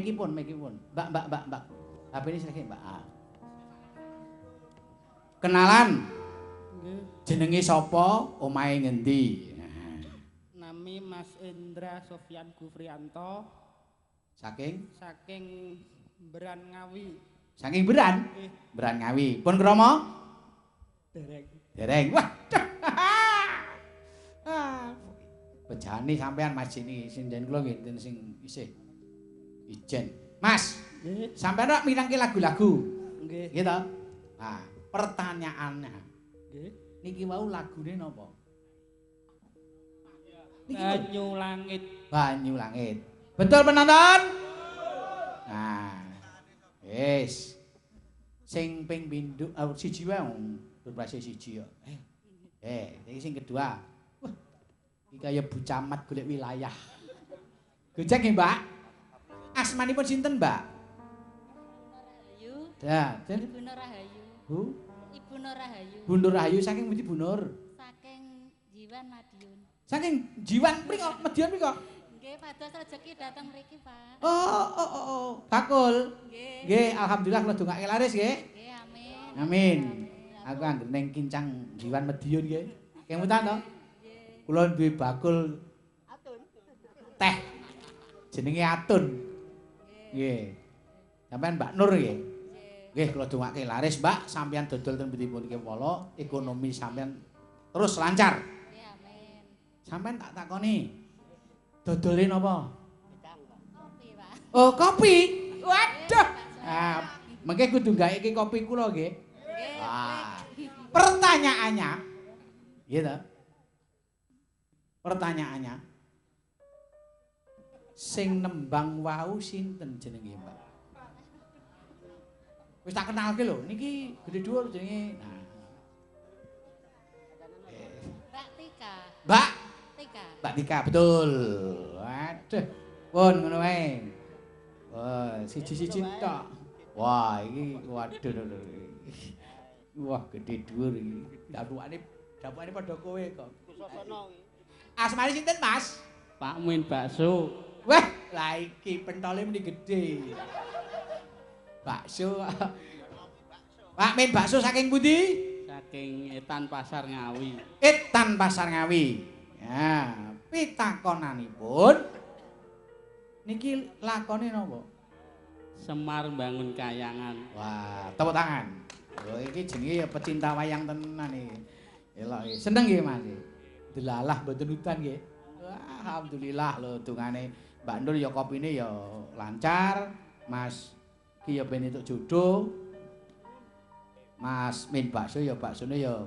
Mekipun. Mbak. HP ini silahkan Mbak. Kenalan. Nggih. Jenenge sapa? Omahe ngendi? Nami Mas Indra Sofyan Gufrianto Saking Beran Ngawi. Saking Beran? Nggih. Beran Ngawi. Pun kromo? Dereng. Waduh. Bejane sampean Mas ini sinden kula nggih enten sing isih ijen. Mas, Nggih. sampean rak mirangke lagu-lagu. Nggih. Nggih to? Nah, pertanyaannya. Nggih. Niki wau lagune napa? Banyu Langit. Banyu Langit. Betul penonton? Nah. Wis. Sing ping pindho siji wae berprase siji yo. Iki sing kedua. Wah. Iki kaya Bu Camat golek wilayah. Gojek nggih, Mbak? Asmanipun sinten, Mbak? Rahayu. Dah, Ibu Nur Rahayu. Bu? Ibu Nur Rahayu. Bu Nur Rahayu saking pundi Bu Nur? Saking Jiwan Madiun. Saking Jiwan mriko, Medion mriko. Nggih, pados rejeki datang mriki, Pak. Oh. Bakul. Nggih. Nggih, alhamdulillah kula dongake laris nggih. Nggih, amin. Amin. Aku anggere ning kincang Jiwan Medion nggih. Kemutan to? Nggih. Kula duwe bakul teh. Jenenge Atun. Nggih. Sampeyan Mbak Nur nggih. Nggih, kula dongake laris, Mbak. Sampeyan dodol ten pundi-pundi kewala, ekonomi sampeyan terus lancar. Nggih, amin. Sampeyan tak takoni. Dodole napa? Kopi, Pak. Oh, kopi. Waduh. Ah, mengke kudu gawe kopi kula nggih. Nggih. Wah. Pertanyaannya, gitu. Pertanyaannya, sing nembang wau sinten jenenge, Mbak? Wis tak kenalke lho, niki gede dhuwur jenenge. Nah. Mbak Tika. Mbak Tika. Mbak Tika, betul. Waduh, pun ngono wae. Wah, siji-siji tok. Wah, iki waduh. Wah, gede dhuwur iki. Dapurane padha kowe kok. Asmane sinten, Mas? Pak Min Bakso. Wah, lah iki pentole muni gedhe. Bakso. Pak Min bakso saking pundi? Saking Etan Pasar Ngawi. Etan Pasar Ngawi. Ya, pitakonanipun niki lakone napa? Semar Bangun Kayangan. Wah, tepuk tangan. Oh, iki jenenge ya pecinta wayang tenan iki. Elok iki. Seneng nggih, Mas. Delalah mboten udan nggih. Wah, alhamdulillah lho dungane Mbak Nur ya kopine ya lancar. Mas ki ya ben entuk jodoh. Mas Min bakso ya baksone ya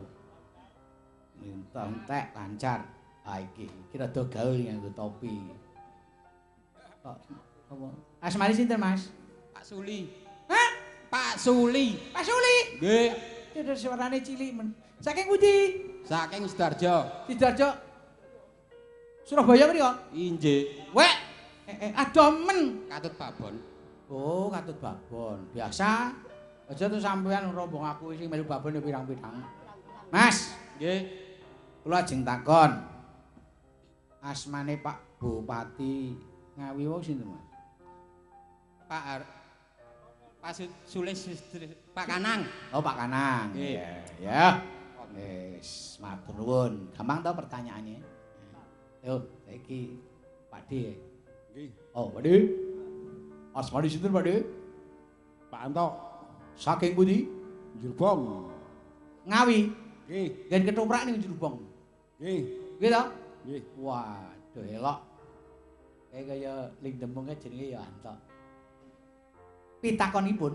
entek lancar. Ah iki rada gaul nganggo topi. Kok apa? Asmane sinten, Mas? Pak Suli. Hah? Pak Suli. Pak Suli. Nggih. Itu suarane cilik men. Saking pundi? Saking Sidoarjo. Sidoarjo. Surabaya mriko? Injih. Wek. Adomen. Katut Babon. Oh, Katut Babon. Biasa. Aja tuh sampean rombong aku sing melu babon ya pirang-pirang. Mas, Nggih. kula ajeng takon. Asmane Pak Bupati Ngawi wau sinten, Mas? Pak Sulis Pak Kanang. Oh, Pak Kanang. Nggih. Ya. Wis, matur nuwun. Gampang to pertanyaannya. Yo, saiki Pak D. Nggih. Oh, Pak D. Asmane sinten, Pak D? Pak Anto. Saking pundi? Jurbong. Ngawi. Nggih. Gen ketoprak ning Jurbong. Nggih. Nggih to? Nggih. Waduh, elok. Kaya ling demung jenenge ya Anto. Pitakonipun.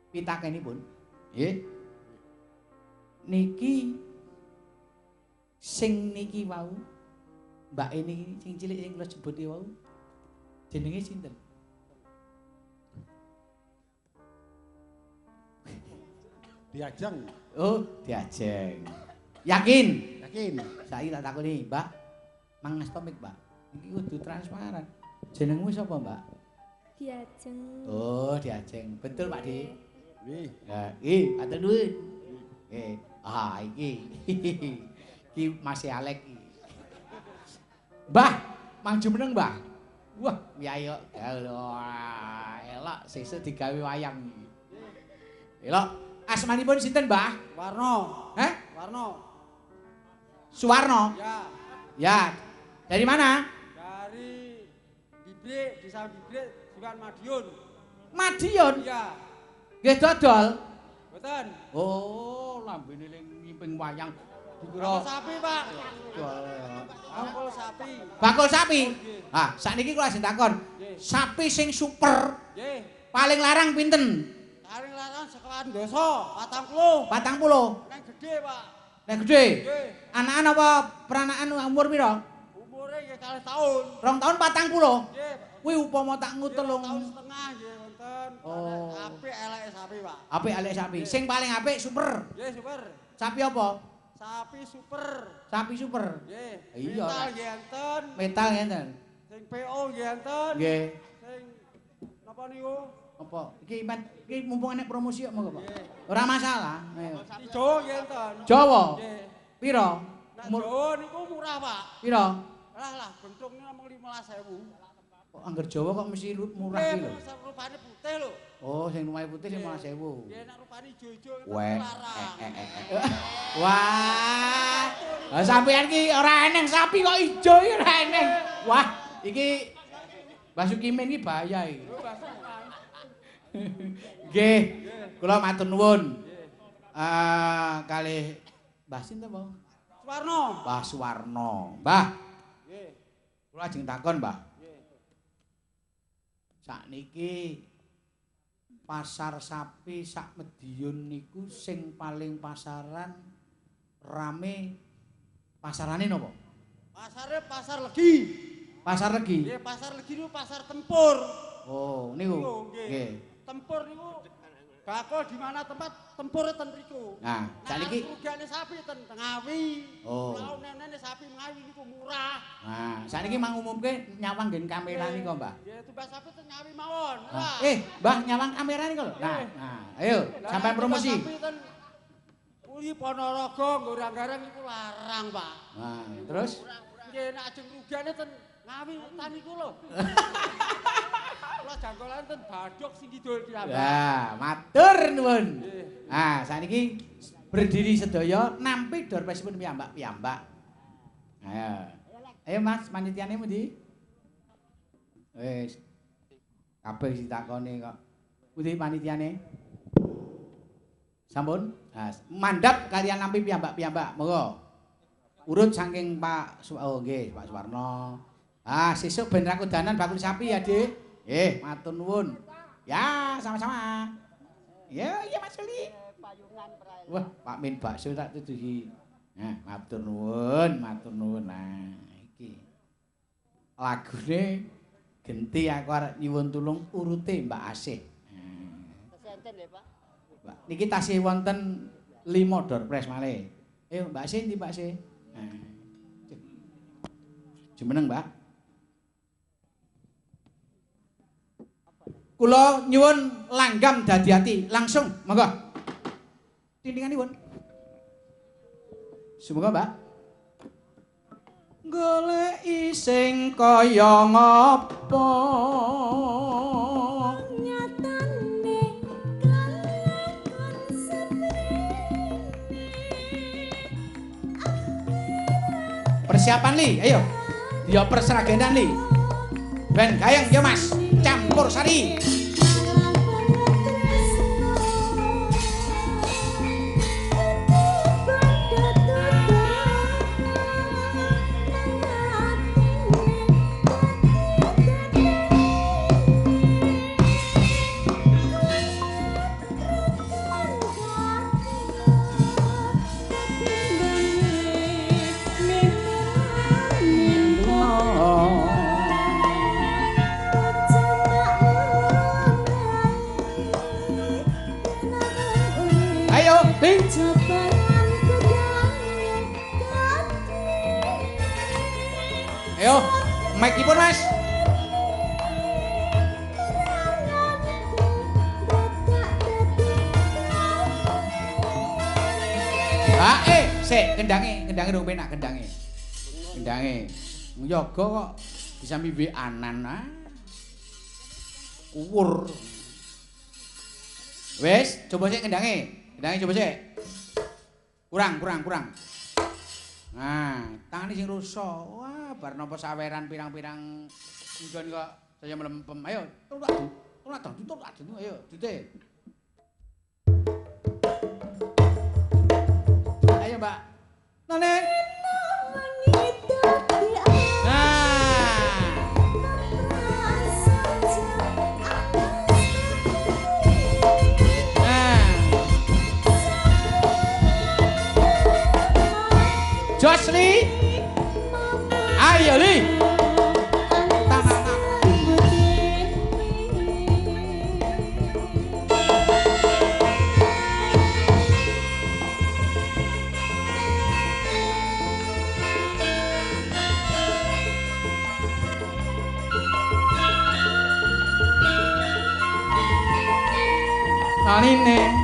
Pitakenipun. Nggih. Niki sing niki wau Mbak ini sing cilik sing kula sebut wau jenenge sinten? Diajeng. Oh, Diajeng. Yakin? Yakin. Saiki tak takoni, Mbak. Mang Astomik, Mbak. Iki kudu transparan. Jenengmu sapa, Mbak? Diajeng. Oh, Diajeng. Betul, Pak Di. Nggih. Ya, iki atur nuwun. Nggih. Ah, iki. Iki masih Alek iki. Mbah, maju meneng, Mbah. Wah, piyai kok. Elok sesuk digawe wayang iki. Elok. Asmanipun sinten, Mbah? Warno. Hah? Warno. Suwarno. Ya. Ya. Dari mana? Dari Bibrik, Desa Bibrik, Sukan Madiun. Madiun. Iya. Nggih dodol. Mboten. Oh, lambene ning ngimping wayang Bakul dikira sapi, Pak. Bakul sapi. bakul sapi. Ah, sakniki kula sing takon. Nggih. Sapi sing super Nggih. paling larang pinten? Taring larang sekawan dosa, 40. 40. Nang gede, Pak. Nek gede. Nggih. Anakan apa peranakan umur pira? Umure nggih 2 tahun. 2 tahun 40. Nggih. Kuwi upama tak Nggih, 2 ngutelung. tahun setengah nggih wonten. Oh. Apik eleke sapi, Pak. Apik alek sapi. Sing paling apik super. Nggih, super. Sapi apa? Sapi super. Sapi super. Nggih. Iya. Metal nggih enten. Metal ngenten. Sing PO nggih enten. Nggih. Sing napa niku? Apa? Iki mumpung enek promosi kok monggo, Pak. Nggih. Ora masalah. Ayo. Sapi Jawa nggih enten. Jawa. Nggih. Pira? Nek Jawa niku murah, Pak. Pira? Lah, bentuknya namung 15.000. Kok angger Jawa kok mesti murah Nggih, iki lho. rupane putih lho. Oh, sing lumahe putih 15.000. Nggih, nek rupane ijo-ijo itu Weh. larang. Wah. Lah sampean ki ora eneng sapi kok ijo iki ora eneng. Wah, iki Mbah Sukimin iki bahaya iki. Lho, Mas. Nggih, kula matur nuwun. Kalih Mbah sinten, Mbah? Suwarno. Mbah Suwarno. Mbah, Nggih. kula ajeng takon, Mbah. Nggih. Sakniki pasar sapi sak Medion niku sing paling pasaran rame pasarane napa? Pasare pasar Legi. Pasar Legi. Nggih, pasar Legi niku pasar tempur. Oh, niku. Niku, nggih. Nggih. Tempur niku bakul di mana tempat tempur ten riku. Nah, sakniki rugane sapi ten Ngawi. Oh. Kalau nene sapi Ngawi niku murah. nah, sakniki mangumumke nyawang nggen kamera nika, Mbah. Nggih, tumbas sapi ten Ngawi mawon. Nah, Mbah nyawang kamera nika lho. Nah, ayo sampean promosi. Sapi ten Uli Ponorogo ngorang-garang niku larang, Pak. Nah, terus Nggih, nek ajeng rugane ten Ngawi utan niku lho. Kula jangkolan ten Badok sing kidul kirambak. ya, matur nuwun. Nggih. Nah, sakniki berdiri sedaya nampi dorpesipun piyambak-piyambak. Ayo. Ayo Mas, panitiane pundi? Wis. Kabeh ditakoni kok. Pundi panitiane? Sampun? Nah, mandhap kalian nampi piyambak-piyambak. Monggo. Urut saking oh nggih, Pak Suwarno. Ah, sesuk ben ra kudanan bakul sapi ya, Dik. Nggih, matur nuwun. Ya, sama-sama. Ya, iya Mas Suli. Wah, Pak Min bakso tak tutuhi. Nah, matur nuwun, matur nuwun. Nah, iki. Lagune genti aku arep nyuwun tulung urute Mbak Asih. Senten lho, Pak. Mbak, niki tasih wonten 5 door prize malih. Ayo Mbak Asih ndi Mbak Asih? Nah. Jumeneng, Mbak. Kula nyuwun langgam dadi ati, langsung monggo. Tindinganipun. Semoga, Mbak. Goleki sing kaya ngapa? Nyatane kalekon semene. Persiapan Li, ayo. Dioper seragenan Li. Ben gayeng ya Mas, campur sari. Ayo, Li. Ayo, mic-ipun Mas. Sik, kendange rung penak kendange. Kendange. Yoga kok Disambi anan ah. Kuwur. Wes, coba sik kendange. Kendange coba sik. Kurang. Nah, tangane sing rusak. Wah, bar napa saweran pirang-pirang nggon kok saya melempem. Ayo, tulak. Ayo, dite. Ayo, Mbak. Nane. Josli, ayo Li. Anine.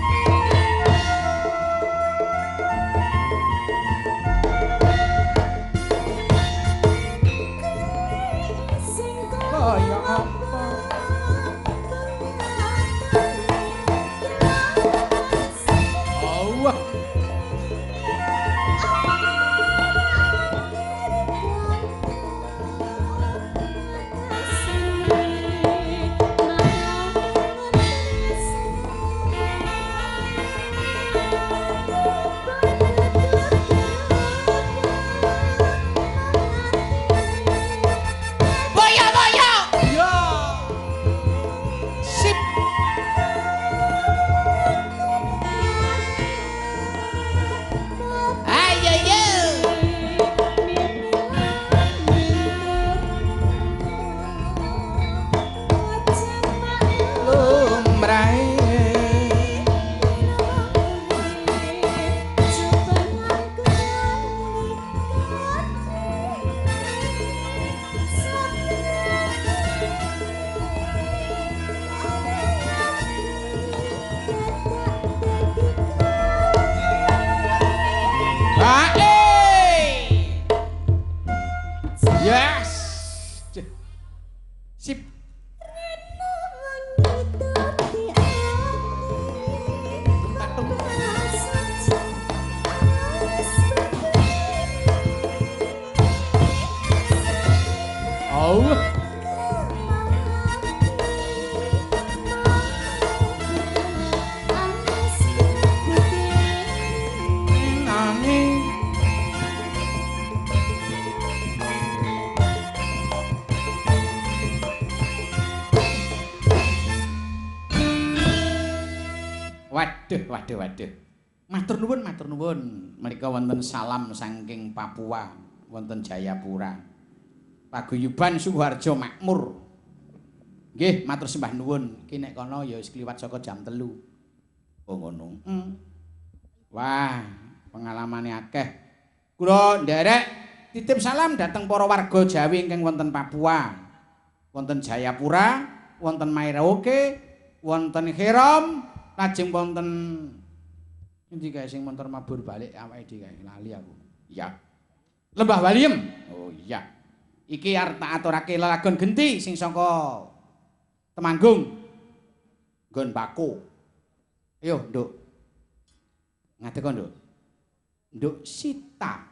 Waduh. Matur nuwun. Menika wonten salam saking Papua, wonten Jayapura. Paguyuban Sukoharjo makmur. Nggih, matur sembah nuwun. Ki nek kono ya wis kliwat saka jam 3. Oh ngono. Wah, pengalamane akeh. Kula nderek titip salam dhateng para warga Jawi ingkang wonten Papua. Wonten Jayapura, wonten Mairaoke, wonten Herom, lajeng wonten endi kae sing montor mabur balik awake dhewe kae lali aku. Iya. Lembah Waliem. Oh iya. Iki arep tak aturake lelagon genti sing saka Temanggung. Nggon Bako. Ayo, Nduk. Ngadeg kok, Nduk. Nduk Sita.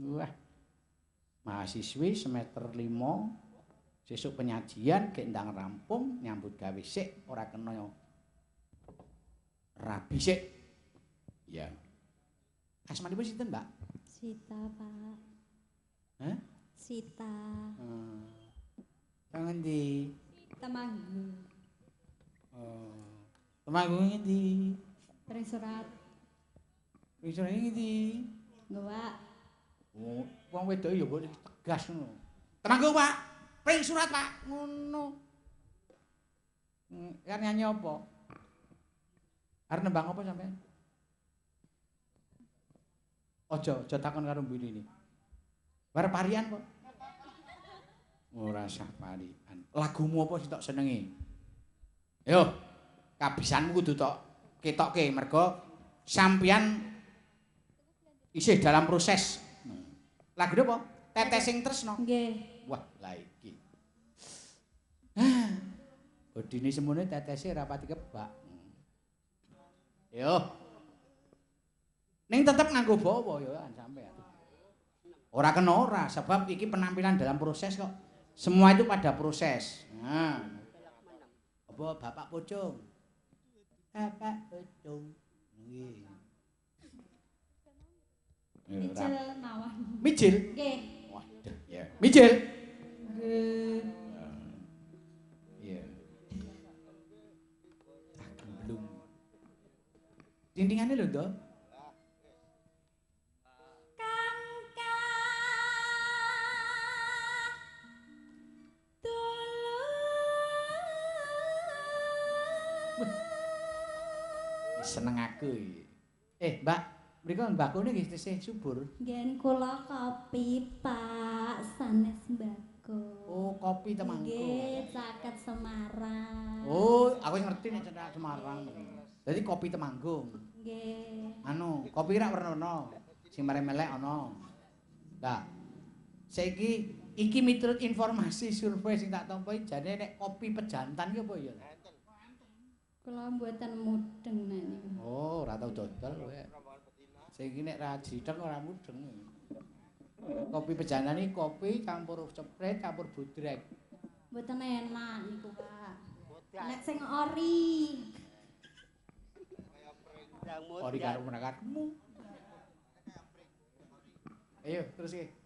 Wah. Mahasiswi semester 5 sesuk penyajian gek ndang rampung nyambut gawe sik ora kena rabi sik. Ya. Asmanipun sinten, Mbak? Sita, Pak. Hah? Sita. Kang endi? Temanggung. Oh. Temanggung endi? Pring surat. Pring surat endi? Ngewak. Oh, wong wedok ya kok tegas ngono. Temanggung, Pak. Pring surat, Pak. Ngono. Kan nyanyi apa? Arep nembang apa sampean? Aja takon karo mburi ini. Arep parian kok. Ora sah parian. Lagumu apa sing tok senengi? Yo, kabisanmu kudu tok ketokke mergo sampeyan isih dalam proses. Lagu apa? Tetesing Tresno. Nggih. Wah, lah iki. Bodine semune tetese rapati kebak. Yo. Ning tetep nganggo bawa yo sampean. Ora kena ora, sebab iki penampilan dalam proses kok. Semua itu pada proses. Nah. Apa Bapak Pucung? Bapak Pucung. Nggih. Mijil mawon. Mijil? Nggih. Waduh, ya. Mijil. Nggih. Iya. Belum. Tintingane lho, Ndok. Seneng aku iki. Mbak, mriko mbakune nggih tesih subur. Ngen kula kopi, Pak, sanes mbako. Oh, kopi Temanggung. Nggih, caket Semarang. Oh, aku ngerti nek cedak Semarang. Dadi kopi Temanggung. Nggih. Anu, kopi rak werna-werna. Sing mare melek ana. Lah, saiki iki miturut informasi survei sing tak tampa jane nek kopi pejantan ki apa ya? Kula mboten mudeng nani. Oh, ora tau dodol kowe. Sing iki nek ra jideng ora mudeng. Kopi pejantan iki kopi campur cepret, campur budrek. Mboten enak niku, Pak. Nek sing ori. Ori karo menakatmu. Ayo, terus iki.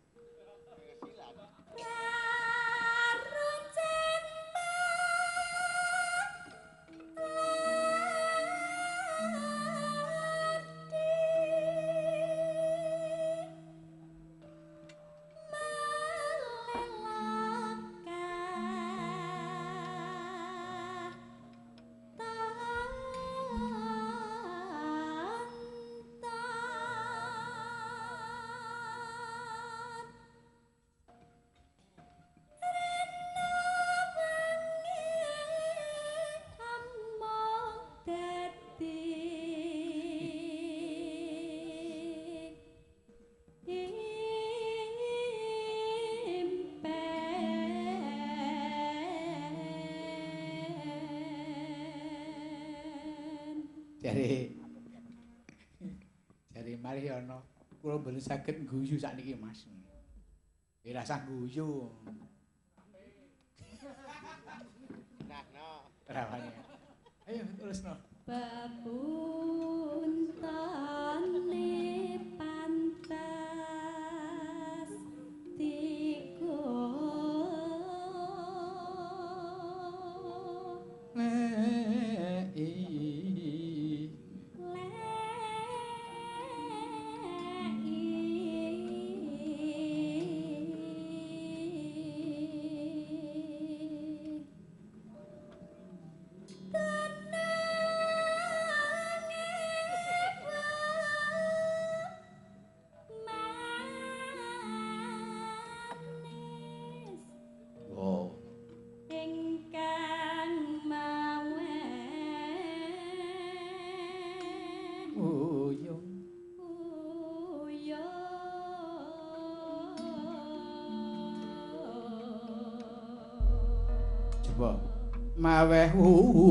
Jare Mariono, kula mboten saged guyu sakniki Mas. Ora usah guyu. Rawane. Ayo terusno. Babuntane pantas tiku Coba maweh uyung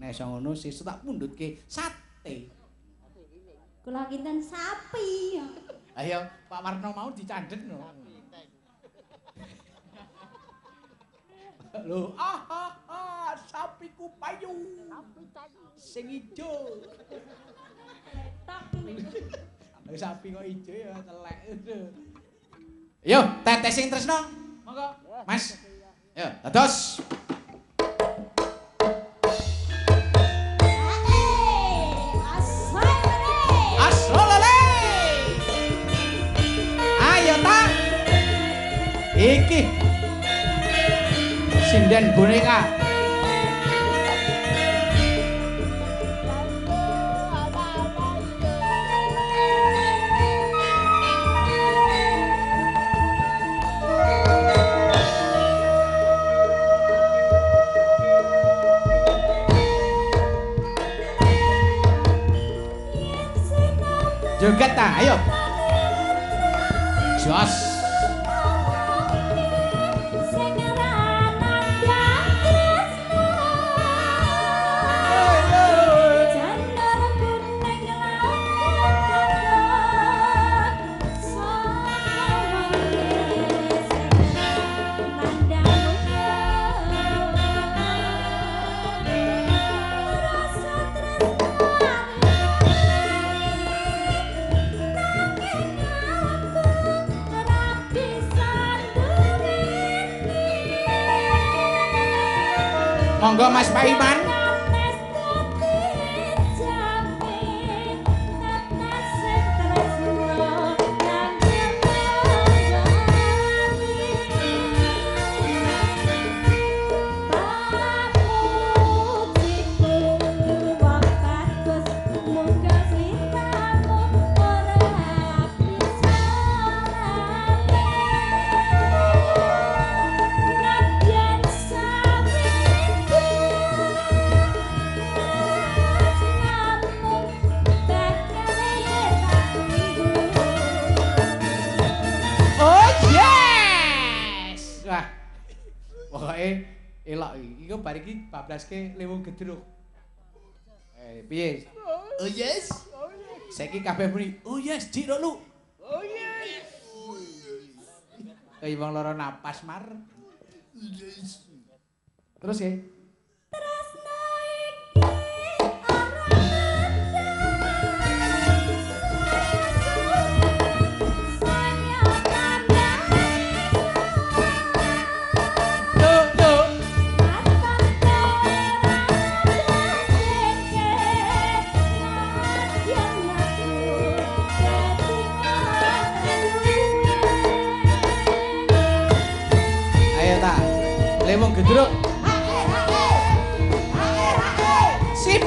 nek iso ngono sesuk tak pundhutke sate. kula kinten sapi. Ayo Pak Warno mau dicandhet no. Lho, sapiku payu. Sing ijo. Sapi kok ijo ya telek. Yo, tetes sing tresno. Monggo, Mas. Yo, dados. Asolole. Ayo ta. Iki. Sinden boneka. joget ta, ayo. Jos. Monggo Mas Paiman. Elok iki bar iki bablaske Lewu Gedruk. Piye? Oh yes. Saiki kabeh muni, "Oh yes, Dik Lu." Oh yes. Kayak wong lara napas mar. Yes. Terus ya? Wong Gedruk. Sip.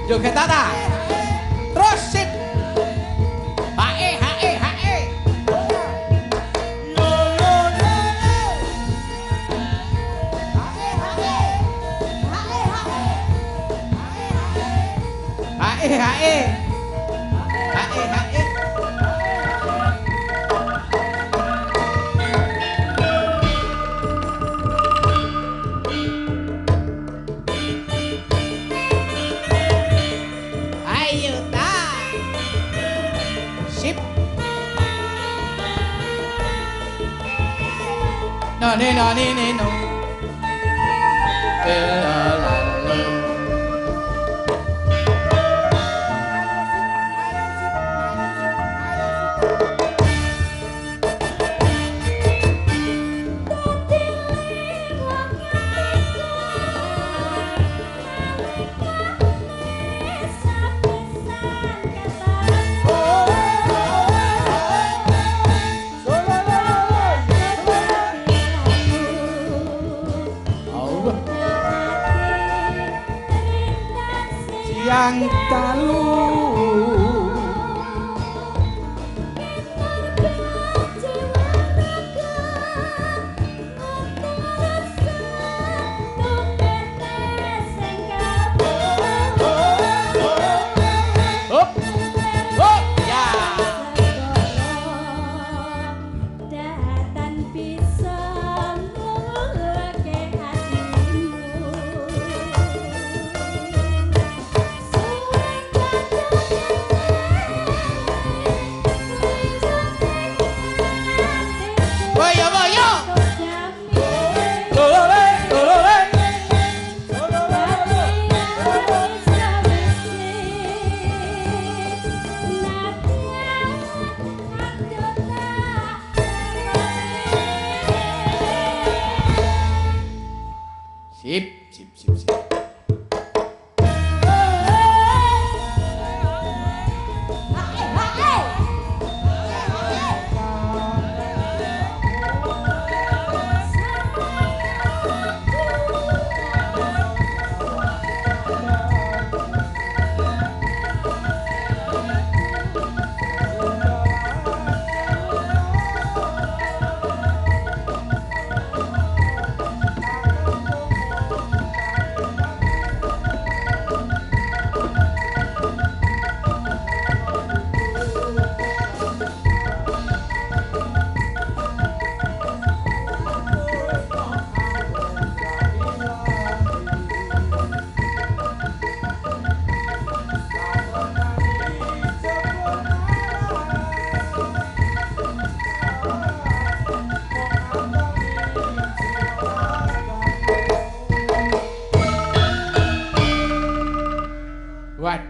Joget tata. Terus sip. Hae. No. Hae. No.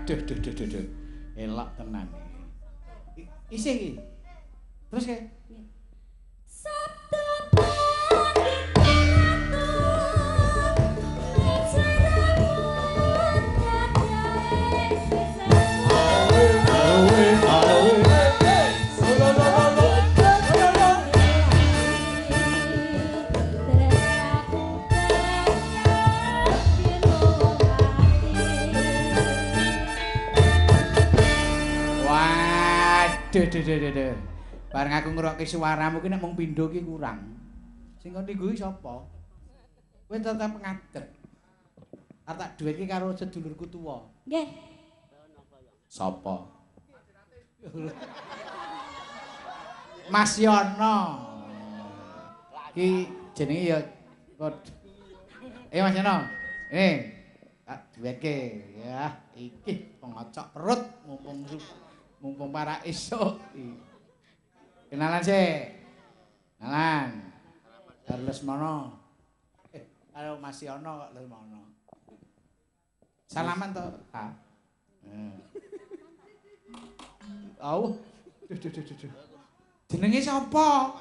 Duh. Elok tenan iki. Isih iki. Terus ke? Sabda Duh. Bareng aku ngrungokke suaramu ki nek mung pindho ki kurang. Sing kon lingguhi sapa? Kowe tetep ngadeg. Arep tak duwetke karo sedulurku tuwa. Nggih. Sapa? Mas Yono. Ki jenenge ya Mas Yono. Tak duwetke ya iki pengocok perut mumpung para esuk. Kenalan sih. Kenalan. Karo Lesmono. Karo Mas Yono kok Lesmono. Salaman to? Ha. Duh. Jenenge sapa?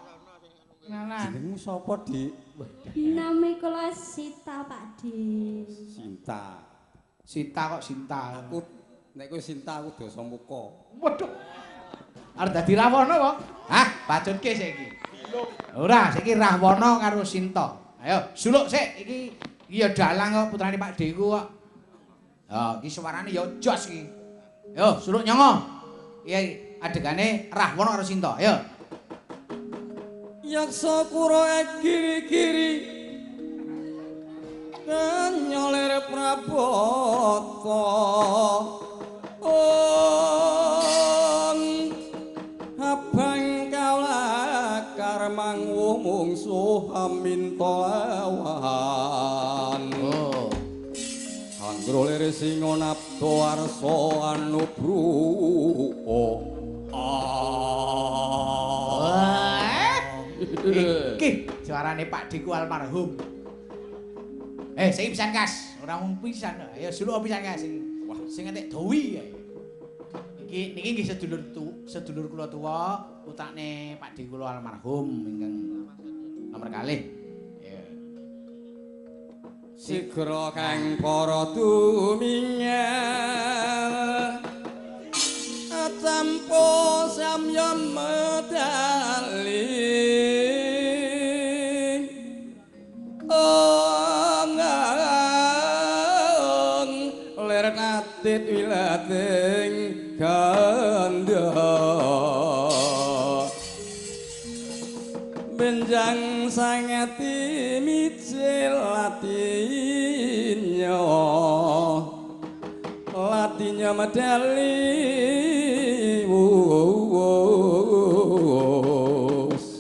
Kenalan. Jenengmu sapa, Dik? Nami kula Sita, Pak Dik. Sinta. Sita kok Sinta. Nek kowe Sinta aku dosa muka. Waduh. Arep dadi Rawana kok? Hah, bacutke sik iki. Ora, saiki Rahwana karo Sinta. Ayo, suluk sik iki ya dalang kok putrane Pak Deku kok. Ha, iki suarane ya jos iki. Yo, suluk nyongo. Iki adegane Rahwana karo Sinta. Ayo. Yaksa kura kiri-kiri nyoler prabata abang kalakar mangwu mungsuh aminta lawan anggro lir singa napta arsa anubruka Iki suarane Pak Diku almarhum. Sing pisan Kas, ora mung pisan. Ayo suluk pisan Kas iki. Wah, sing entek dowi ae. Niki nggih sedulur kula tuwa, putrane Pak Diku kula almarhum ingkang nomor kalih. Ya. Sigra kang para tumingal tampa samyam medali ler natit wilating ganda benjang sangati micil latinya medali Awas.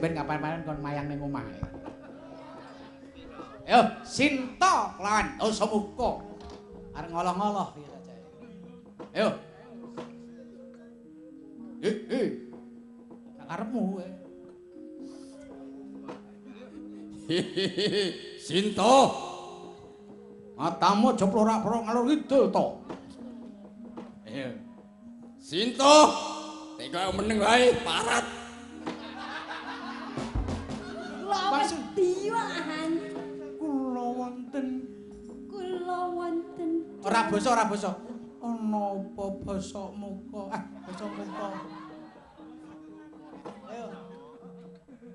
Ben kapan-kapan kon mayang ning omah. Ayo, Sinta lawan Dasamuka. Arep ngoloh-ngoloh iki saja. Ayo. Tak karepmu kowe. Sinta. Matamu aja plorak-plorok ngalor kidul to. Ayo. Sinta. Tega meneng wae parat. Diwahan Kula wonten ora basa ana apa basa muka basa muka ayo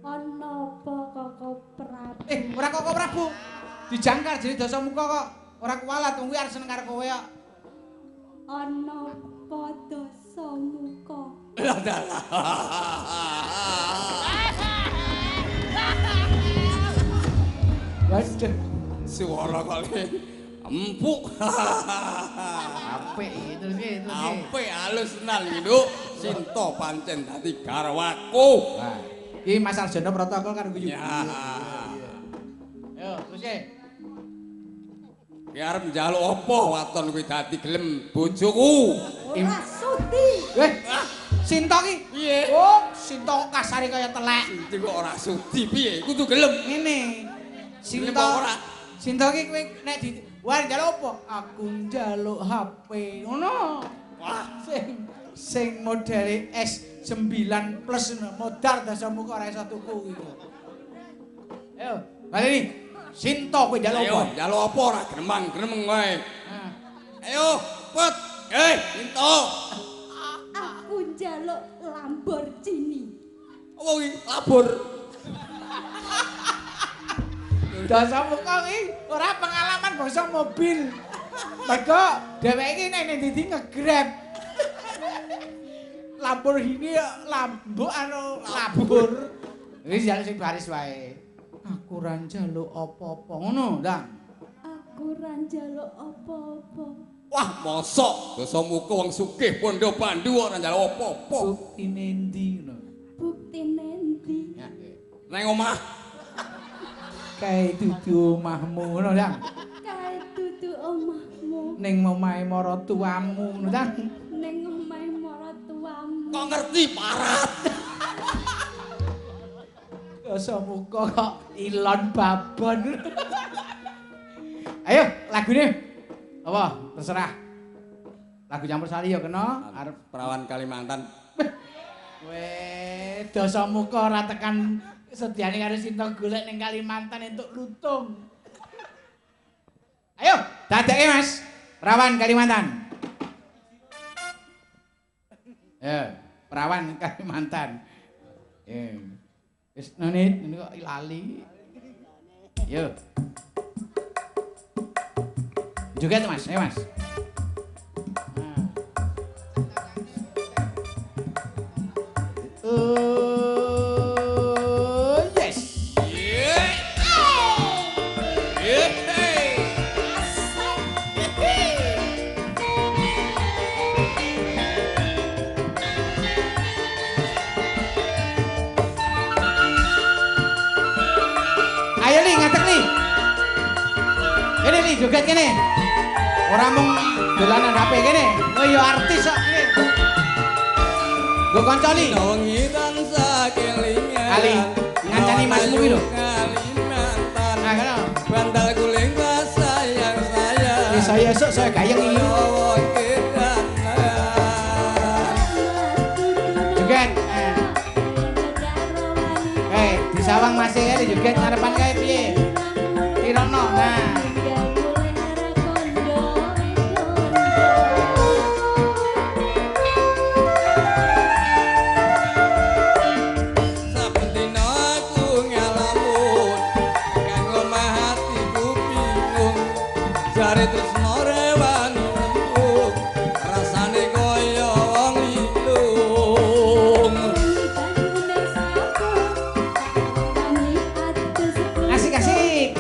ana apa Koko Prabu ora Koko Prabu dijangkar jadi dasa muka kok ora kuwalat wong kuwi arep seneng karo kowe kok ana apa dasa muka waduh suara kali empuk apik itu sih apik halus tenan Nduk Sinta pancen dadi garwaku nah iki Mas Arjono protokol karo guyu ya ayo terus Ki arep njaluk apa waton kuwi dadi gelem bojoku? Ora sudi. Sinta ki. Piye? Oh, Sinta kok kasare kaya telek. Sinti kok ora sudi piye? Kudu gelem. Ngene. Gelem apa ora? Sinta ki kowe nek di war njaluk apa? Aku njaluk HP. Ngono. Wah, Sing modele S9 plus modar dasamuka ora iso tuku iki. Ayo, baleni. Sinta kowe njaluk apa? ayo njaluk apa ora gremang-gremeng wae. Nah. Ayo, pet. Sinto. Aku njaluk Lamborghini. Apa kuwi? Labur. Dasamuka iki ora pengalaman bangsa mobil. Mergo dheweke iki nek ndi nge-Grab. Lamborghini lambok anu labur. Wis jaluk sing baris wae. Aku ora njaluk apa-apa. Ngono, Ndang. Aku ora njaluk apa-apa. Wah, mosok Dasamuka wong sugih Pondo Pandu ora njaluk apa-apa. Buktine endi ngono? Buktine endi? Nang omah. Kae dudu omahmu ngono, Ndang. Kae dudu omahmu. Ning omahe maratuwamu ngono, Ndang. Ning omahe maratuwamu. Kok ngerti parat? Dasamuka kok ilon babon. Ayo, lagune. Apa? Terserah. Lagu campursari ya kena. Arep perawan Kalimantan. Weh, Dasamuka ora tekan sediane karo Sinta golek ning Kalimantan entuk lutung. Ayo, dadeke Mas. Perawan Kalimantan. Perawan Kalimantan. Wis nonit, ini kok lali. Yo. Joget Mas, ayo Mas. Yes. Ayo Li, ngadeg Li. Kene Li, joget kene. Ora mung dolanan HP kene. Oh ya artis kok kene. Nggo kanca Li. Wengi tansah kelingan. Ali, ngancani masmu ki lho. Kalimantan. Nah, kene. Bandal guling sayang sayang. Wis saya esuk saya gayeng iki. Joget. Di sawang masih kene joget ngarepan kae piye? Tirono. Nah. Saben dina aku ngalamun kanggo hatiku bingung. Jare tresno rewani rembug rasane kaya wong lilung. Asik-asik.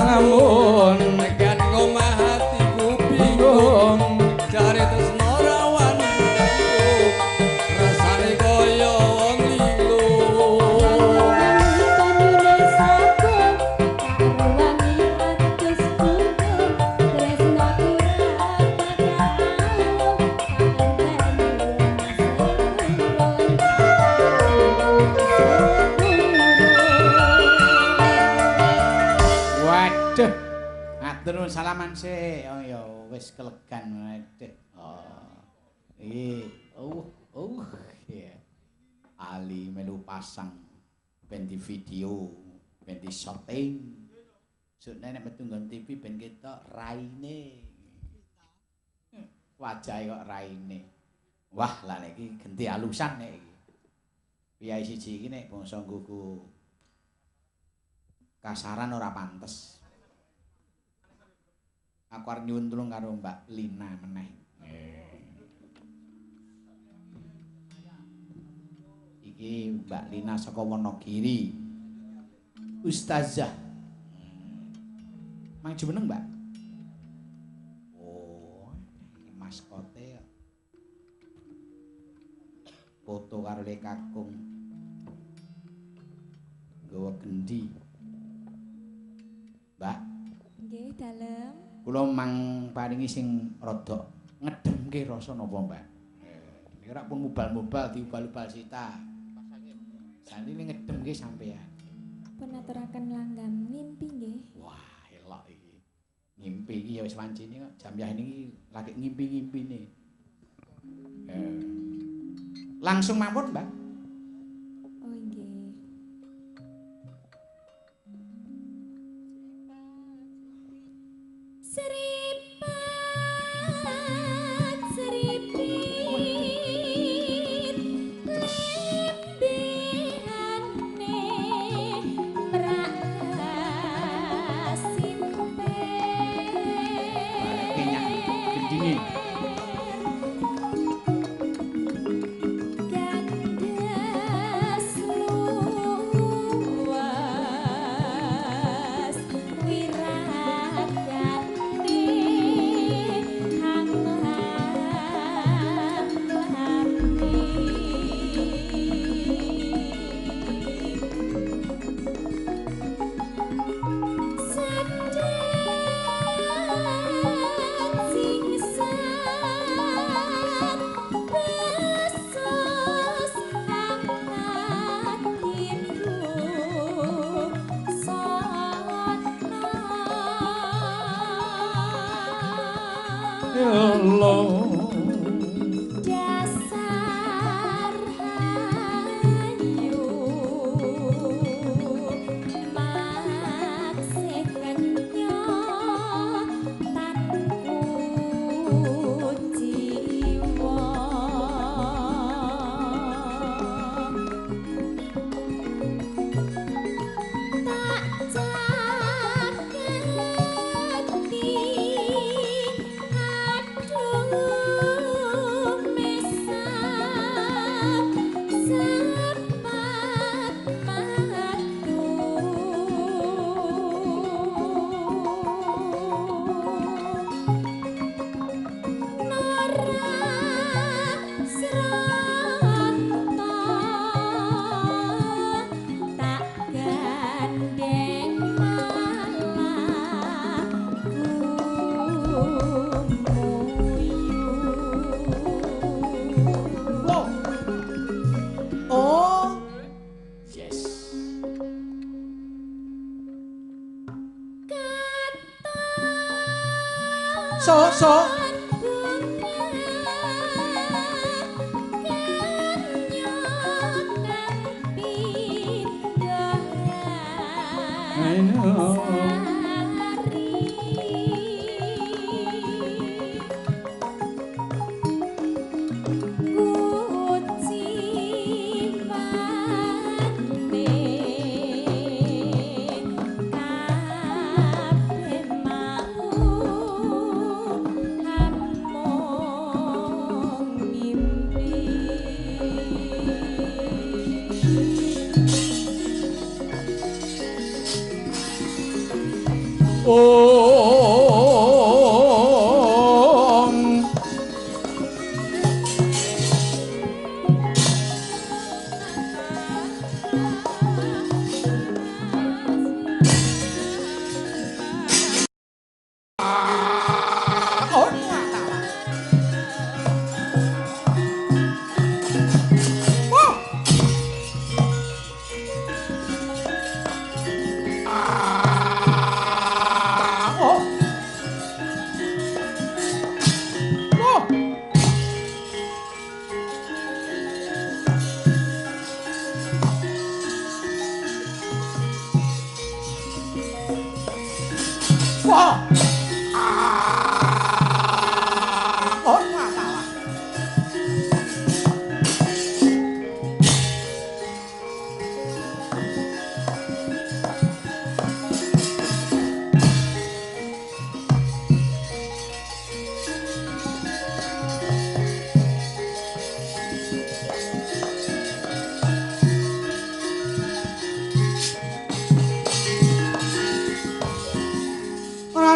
ngamun tekan ngomah hatiku bingung jare tresno rawan rasane kaya wong lilo Waduh, atur nuwun salaman sih. Oh ya wis kelegan waduh. Oh. Iya. Ali melu pasang ben di video, ben di shooting. Sune nek metu nggon TV ben ketok raine. Wajahe kok raine. Wah, lah nek iki genti alusan nek iki. Piyai siji iki nek bangsa nggoku kasaran ora pantes. Aku arep nyuwun tulung karo Mbak Lina meneh. Iki Mbak Lina saka Wonogiri. Ustazah. Mang jumeneng, Mbak? Oh, maskote ya. Foto karo Le Kakung. Gawa gendi. Mbak. Nggih, dalem. Kula mang paringi sing rada ngedemke rasa napa, Mbak? Niki ora pun mubal-mubal diubal-ubal sita. Saniki ngedemke sampean. Penaturaken langgam ngimpi nggih. Wah, elok iki. Ngimpi iki ya wis wancine kok. Jambyah niki lagi ngimpi-ngimpine. Langsung mawon, Mbak. Oh nggih. Seripat seripit lembihane mrasimpe Kenyak gendine. gandas luas wiragane dasar hayu maksih kenya tanku jiwa tak caketi aduh mesam sepat matu Nora Sronto tak gandeng malah gumuyu. Wow. Oh. Yes. So. I know. Kabeh mau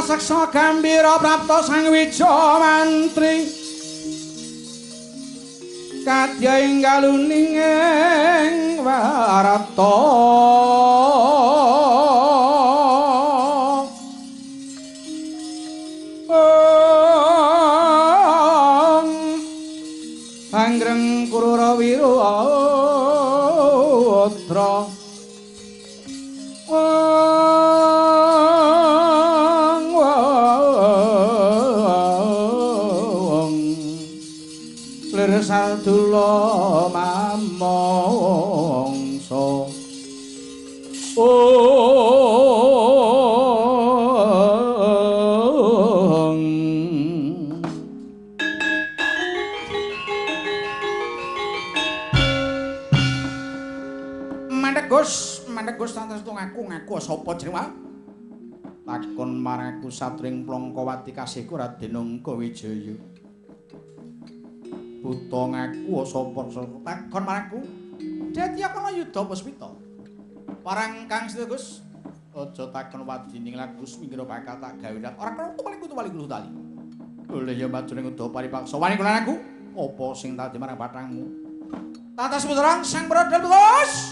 Saksa gambira prapta sang wija mantri kadya ing kaluning ing warata anggreng kurura wirudra Sardula mamangsa Mandhegus tantes ngaku sapa jenengmu? Takon marang aku satring Plongkowati kasihku Raden Angga Wijaya. Buta ngaku sapa takon marangku dadi apa yudha puspita parang Kang Setus aja takon wadining lagus minggir bakal tak gawe ora kutu paling tali oleh ya bajane udah paripaksa wani kula aku apa sing tadi marang bathangmu tatas puterang sang brodol terus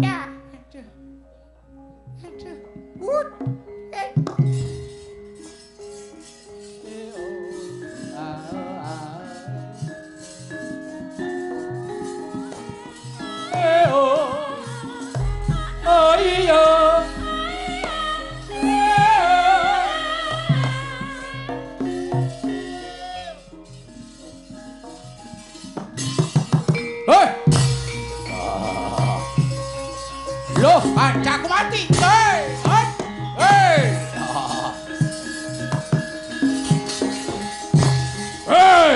Ya. Aduh. Aduh. Oh iya. Hei. Loh, kancaku mati. Hei. Hei. Hei.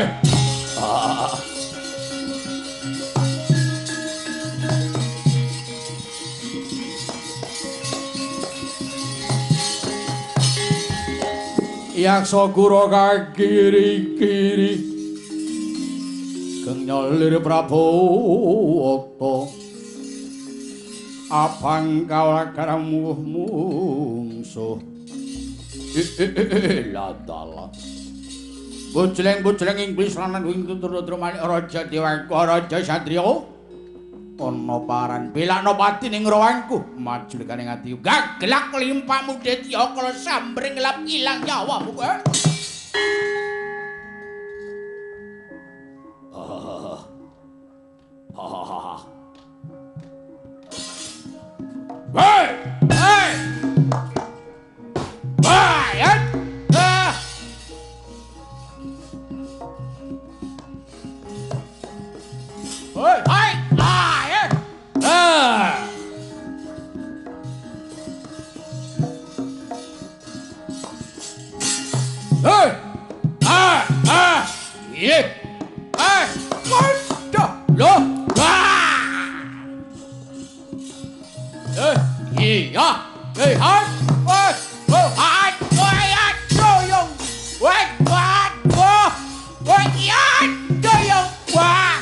Yaksa kura kiri-kiri keng nyolir Prabowo abang kawakaran mungsuh ladala bujleng-bujleng ing pisanan wing tutur-tutur manik raja dewangku raja satriya ana paran belakno pati ning rawanku maju kaning ati gaglak limpahmu detya kala sambring lap ilang nyawamu Hey! Hey! Bayat! Hey! Hey! Bayat! Hey! Ye! Hey! Kondo! Lo! Iya, hai, woi, hai, woi, doyong, woi, woi, iya, doyong, wah,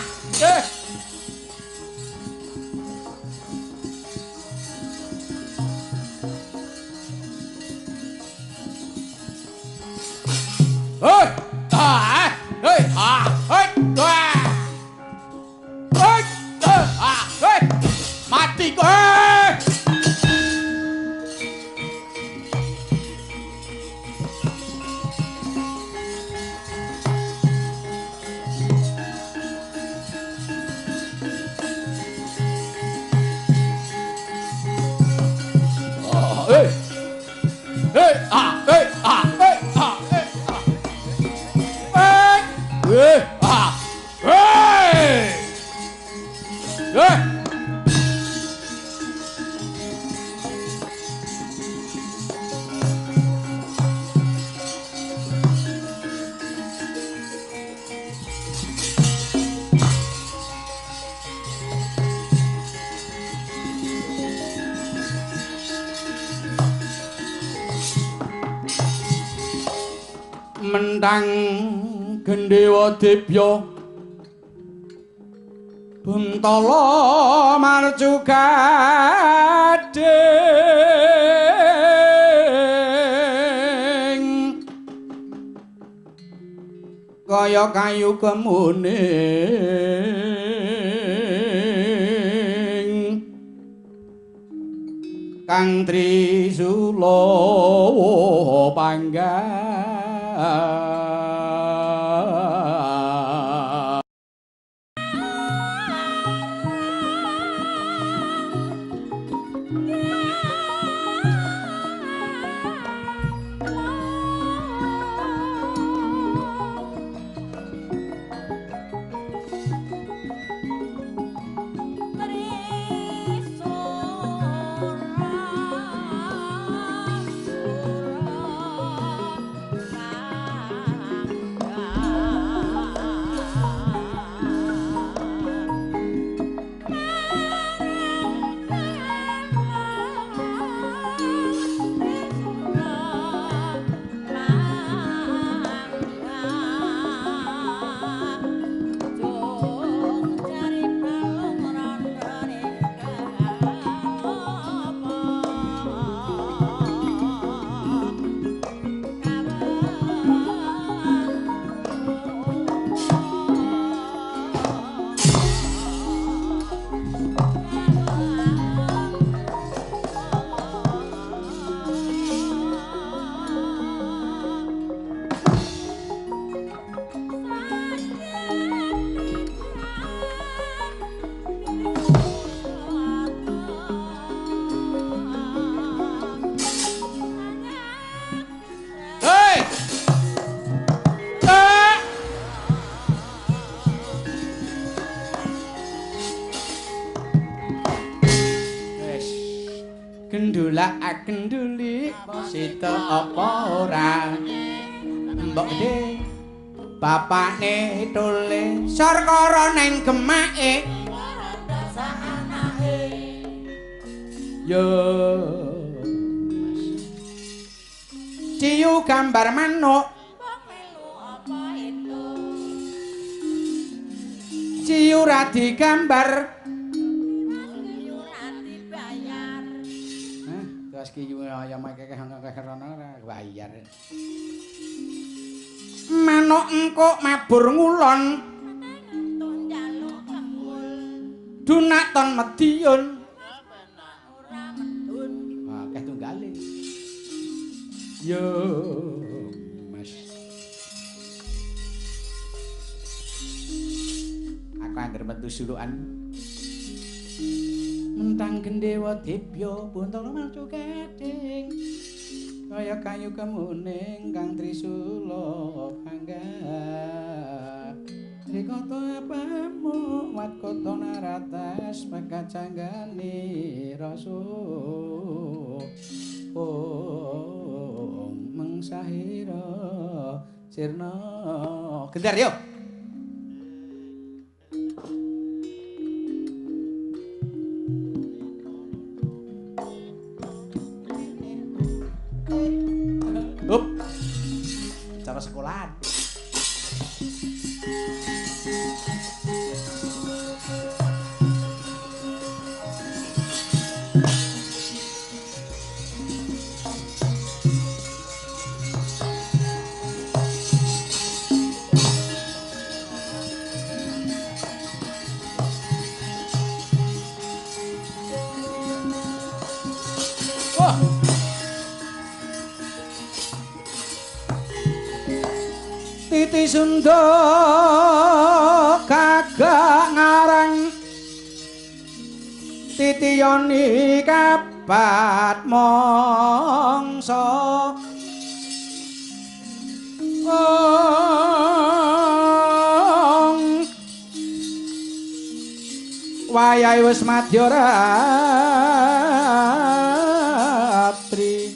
mati kowe. Mentang Gendhewa Dibya Buntala marju gading kaya kayu kemuning Kang Trisulawa panggang gendula genduli sita apa ora mbok de bapakne tole sarkara neng gemake yo ciyu gambar manuk ciyu radi gambar terus kiyu ayam akeh rono ora bayar manuk engkok mabur ngulon dunak ton mediun akeh tunggale yo Mas aku anggere metu sulukan mentang gendewa dibya buntara macu keding kaya kayu kemuning kang trisula pangga rikata apamu wat kota naratas pakacanggane rasa mengsahira sirna gendar yo Up. Cara sekolahan. Titi Sunda kagak ngarang Titi Yoni kapat mongso wayahe wis madya ratri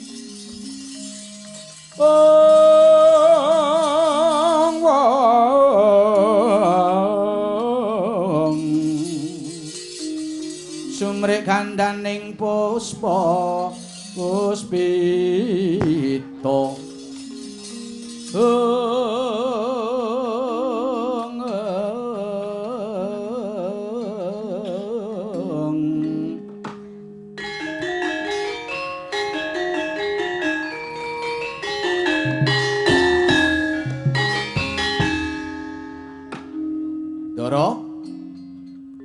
sumrek gandaning puspa puspita Dara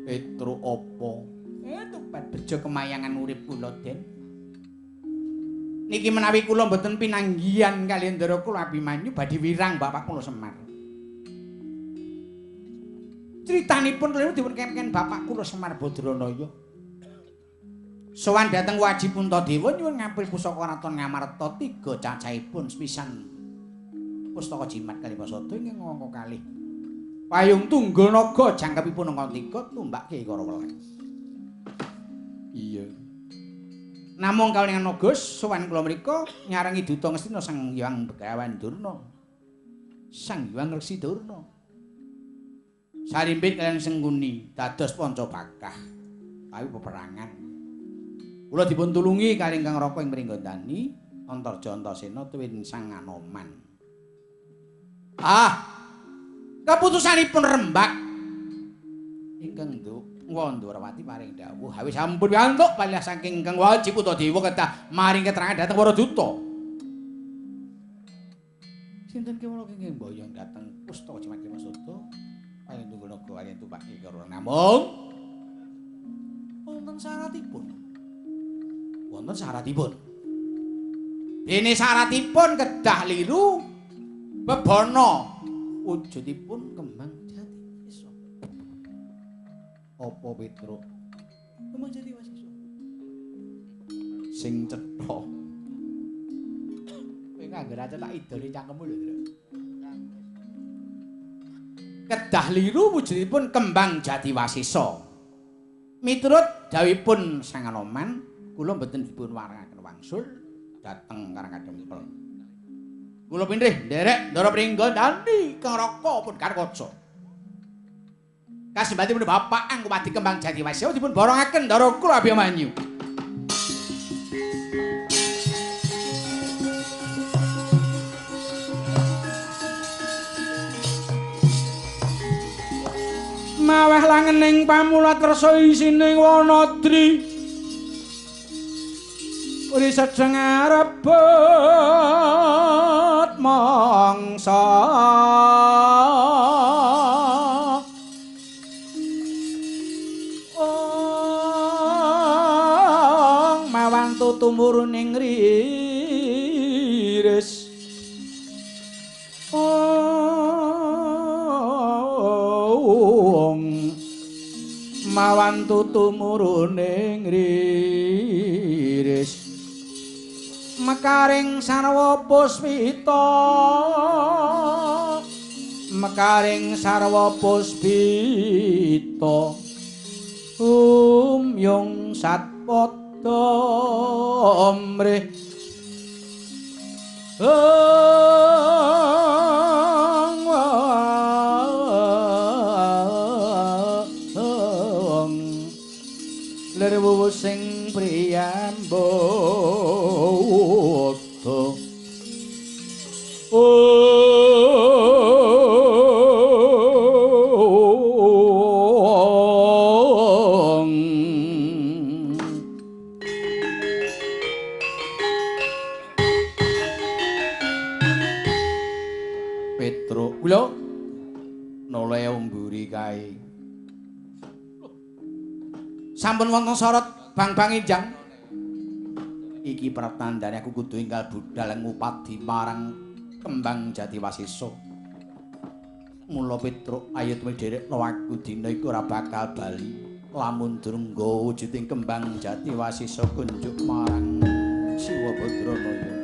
Petro opo tupat bejo kemayangan urip kula Den niki menawi kula mboten pinanggihan kaliyan Ndara kula Abimanyu badhe wirang Bapak kula Semar critanipun keliru dipun kemken Bapak kula Semar Badranaya sowan dhateng Waji Puntadewa nyuwun ngampil pusaka Raton Ngamarta 3 cacahipun sepisan pustaka jimat kalih pasada ing angka kalih payung tunggul naga jangkepipun angka 3 tumbak Kyai Karawelas. Iya. Namung kalingan Nagas sowan kula mriku nyarengi duta Ngastina Sang Hyang Begawan Durna. Sang Hyang Reksi Durna. Sarimpit kaliyan Sengkuni dados Pancabakah. Kawi peperangan. Kula dipun tulungi kaliyan Kang Raka ing Pringgondani Antarja Antasena tuwin Sang Anoman. Keputusanipun Rembag ingkang Ndwarawati paring dawuh awis sampun piantuk palih saking Kang Waji Puntadewa kedah maring keterangan dhateng para duta. Sinten kewala kenging mboyong dhateng pustaka jimat Masada paling tunggul naga kaliyan tumbak karo namung wonten syaratipun. Wonten syaratipun. Dene syaratipun kedah liru bebana wujudipun kembang jati wisa. Apa Petro? Kembang jati wisa. Sing cetha. Kowe nganggo aja tak idoli cangkemmu lho, Tru. Kedah liru wujudipun kembang jati wasisa. Miturut dawuhipun Sang Anoman, kula mboten dipun warangaken wangsul dhateng Karangkadempel. Kula pinrih nderek ndara pringga dandi Kang Raka pun Karkaca. Kasembatipun Bapak Angkowadi Kembang Jatiwasya dipun borongaken ndara kula Abimanyu. Maweh langening pamulat kersa isining Wanadri uri sedeng arebut mangsa mawantu tumuruning riris mawantu tumuruning riris mekaring sarwa puspita mekaring sarwa puspita yung satpada mrih lerwu sing priyambata Petruk kula noleh umburi kae sampun wonten sorot bang-bang enjang iki pratandane aku kudu enggal budal ngupadi marang Kembang Jatiwasesa mula Petruk ayo tuwi dherekno aku dina iku ora bakal bali lamun durung nggawa wujuding Kembang Jatiwasesa kunjuk marang Siwa Badranaya.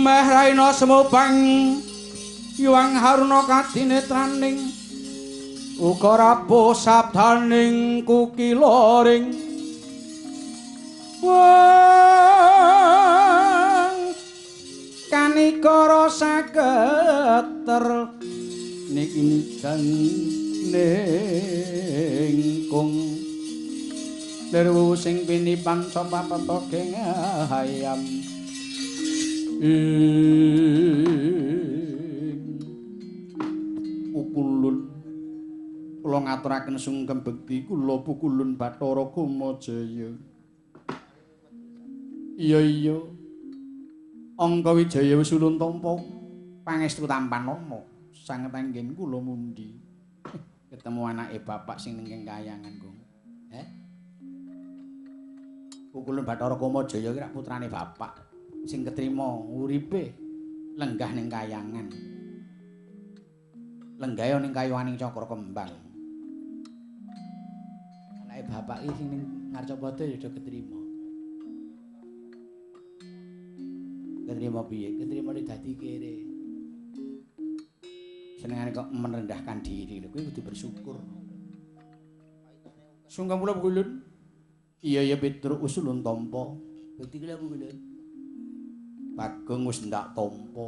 Meh raina semupang yuang haruna kadinetraning uga rapuh sabdaning kukiloring wong kanikara saged niki ningkung derwu sing pinipan sapa petogeng hayam Ukulun kula ngaturaken sungkem bekti kula Pukulun Bathara Kumajaya. Iya Angka Wijaya wis ulun tampa pangestu tampan ana sanget anggen kula mundi ketemu anake bapak sing ning kayangan kok Kukulun Bathara Kamajaya ki rak putrane bapak sing ketrima uripe lenggah ning kayangan. Lenggahe ning kayuwaning cakra kembang. Anake bapak iki sing ning Ngarcapada ya do ketrima. Ketrima piye? Ketrima dadi kere. Senengane kok merendahkan diri lho, kuwi kudu bersyukur. Sungkem kula Kulun. Iya ya Petruk usulun tampa. Dadi kula Kulun. Bagong wis ndak tampa.